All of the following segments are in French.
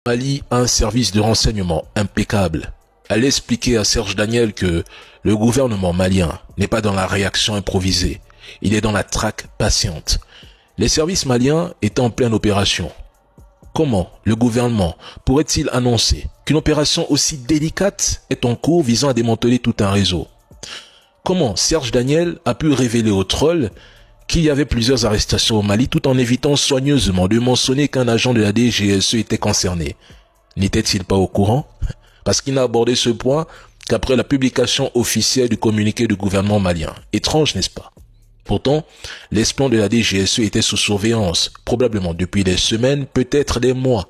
Mali a un service de renseignement impeccable. Elle expliquait à Serge Daniel que le gouvernement malien n'est pas dans la réaction improvisée, il est dans la traque patiente. Les services maliens étaient en pleine opération. Comment le gouvernement pourrait-il annoncer qu'une opération aussi délicate est en cours visant à démanteler tout un réseau? Comment Serge Daniel a pu révéler aux trolls qu'il y avait plusieurs arrestations au Mali tout en évitant soigneusement de mentionner qu'un agent de la DGSE était concerné? N'était-il pas au courant? Parce qu'il n'a abordé ce point qu'après la publication officielle du communiqué du gouvernement malien. Étrange, n'est-ce pas? Pourtant, l'espion de la DGSE était sous surveillance, probablement depuis des semaines, peut-être des mois.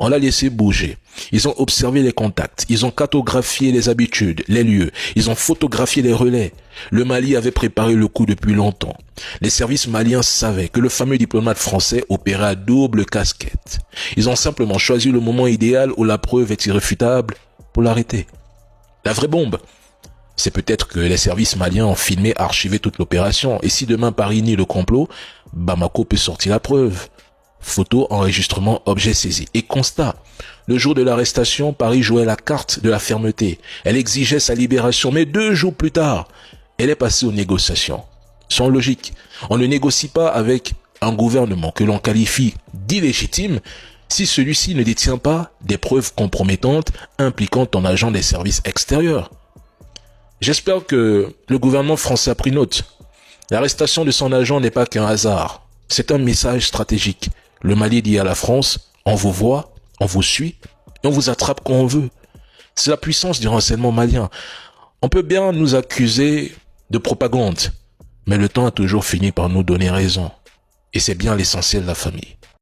On l'a laissé bouger. Ils ont observé les contacts, ils ont cartographié les habitudes, les lieux, ils ont photographié les relais. Le Mali avait préparé le coup depuis longtemps. Les services maliens savaient que le fameux diplomate français opérait à double casquette. Ils ont simplement choisi le moment idéal où la preuve est irréfutable pour l'arrêter. La vraie bombe, c'est peut-être que les services maliens ont filmé, archivé toute l'opération. Et si demain Paris nie le complot, Bamako peut sortir la preuve. Photo, enregistrement, objet saisi. Et constat. Le jour de l'arrestation, Paris jouait la carte de la fermeté. Elle exigeait sa libération. Mais 2 jours plus tard, elle est passée aux négociations. Sans logique. On ne négocie pas avec un gouvernement que l'on qualifie d'illégitime si celui-ci ne détient pas des preuves compromettantes impliquant un agent des services extérieurs. J'espère que le gouvernement français a pris note. L'arrestation de son agent n'est pas qu'un hasard. C'est un message stratégique. Le Mali dit à la France, on vous voit, on vous suit, et on vous attrape quand on veut. C'est la puissance du renseignement malien. On peut bien nous accuser de propagande, mais le temps a toujours fini par nous donner raison. Et c'est bien l'essentiel de la famille.